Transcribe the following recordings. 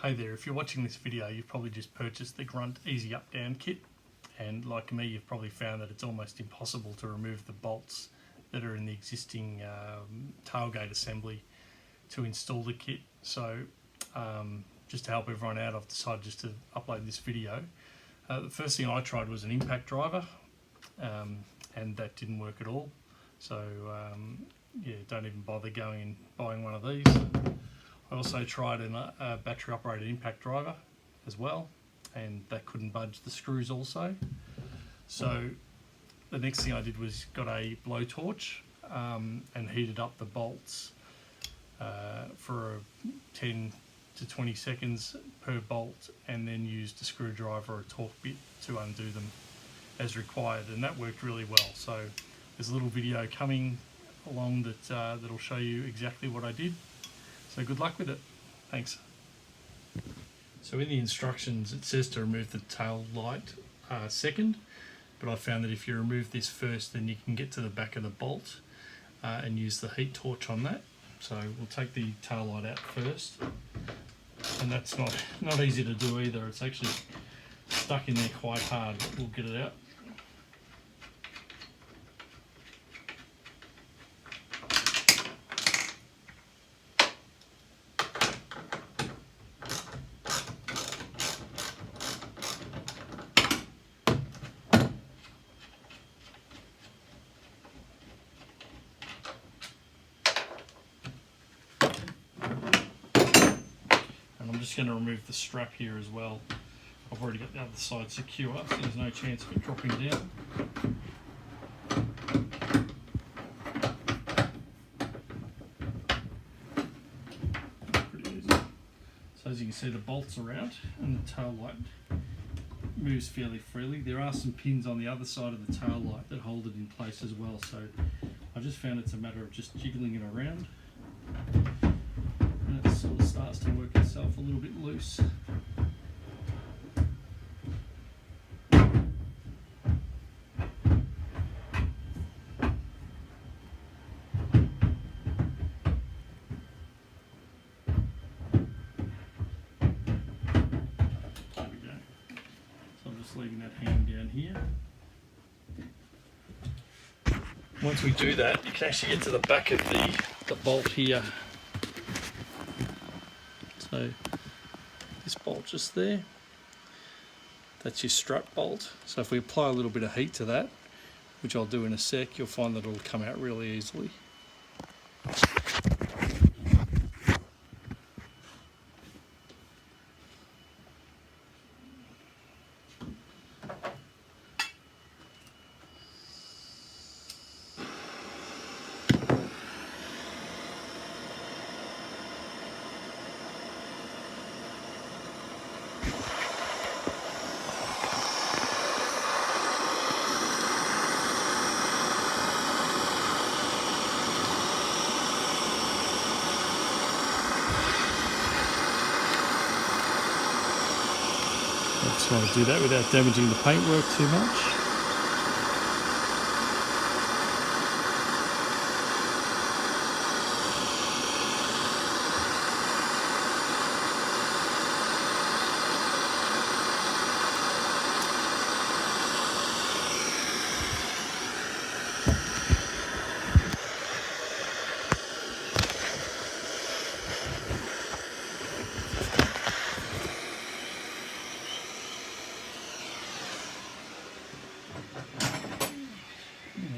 Hey there, if you're watching this video, you've probably just purchased the Grunt Easy Up Down kit, and like me, you've probably found that it's almost impossible to remove the bolts that are in the existing tailgate assembly to install the kit. So just to help everyone out, I've decided just to upload this video. The first thing I tried was an impact driver, and that didn't work at all. So yeah, don't even bother going and buying one of these. I also tried a battery operated impact driver as well, and that couldn't budge the screws also. So the next thing I did was got a blowtorch and heated up the bolts for 10 to 20 seconds per bolt, and then used a screwdriver or a torque bit to undo them as required, and that worked really well. So there's a little video coming along that that'll show you exactly what I did. So good luck with it. Thanks. So in the instructions it says to remove the tail light second, but I found that if you remove this first, then you can get to the back of the bolt and use the heat torch on that. So we'll take the tail light out first, and that's not easy to do either. It's actually stuck in there quite hard, but we'll get it out. I'm just going to remove the strap here as well. I've already got the other side secure, so there's no chance of it dropping down. Pretty easy. So as you can see, the bolts are out and the tail light moves fairly freely. There are some pins on the other side of the tail light that hold it in place as well, so I just found it's a matter of just jiggling it around, and it sort of starts to work itself a little bit loose. There we go. So I'm just leaving that hang down here. Once we do that, you can actually get to the back of the bolt here. So this bolt just there, that's your strut bolt. So if we apply a little bit of heat to that, which I'll do in a sec, you'll find that it'll come out really easily. Just want to do that without damaging the paintwork too much.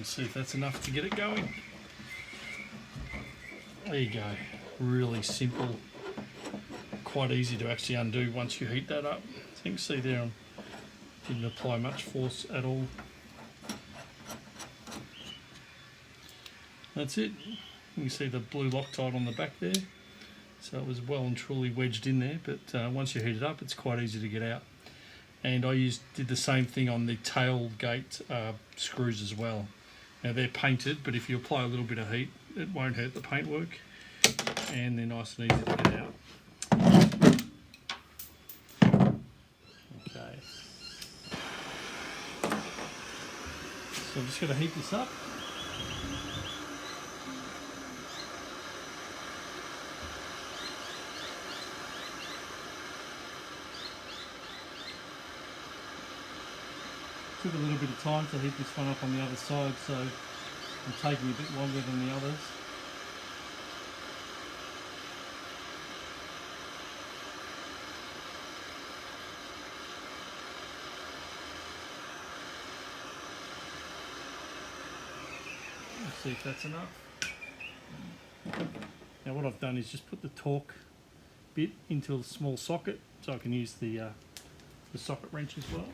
See if that's enough to get it going. There you go. Really simple, quite easy to actually undo once you heat that up. So you can see there I didn't apply much force at all. That's it. You can see the blue Loctite on the back there. So it was well and truly wedged in there, but once you heat it up, it's quite easy to get out. And I did the same thing on the tailgate screws as well. Now they're painted, but if you apply a little bit of heat, it won't hurt the paintwork, and they're nice and easy to get out. Okay. So I'm just going to heat this up. Took a little bit of time to heat this one up on the other side, so I'm taking a bit longer than the others. Let's see if that's enough. Now what I've done is just put the torque bit into a small socket so I can use the socket wrench as well.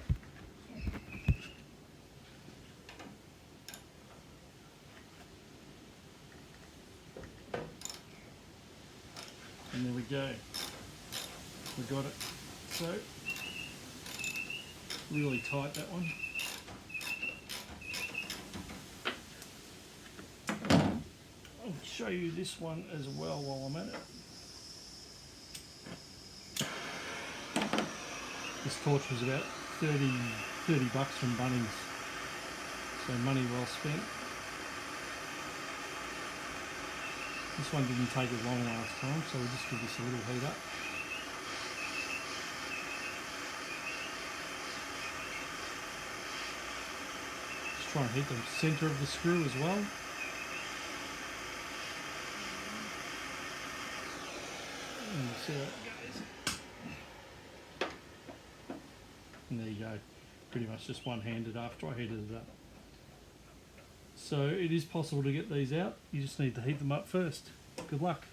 And there we go. We got it. So really tight, that one. I'll show you this one as well while I'm at it. This torch was about 30 bucks from Bunnings, so money well spent. This one didn't take as long last time, so we'll just give this a little heat up. Just try and hit the centre of the screw as well. And we'll see how it goes. And there you go. Pretty much just one-handed after I heated it up. So it is possible to get these out. You just need to heat them up first. Good luck.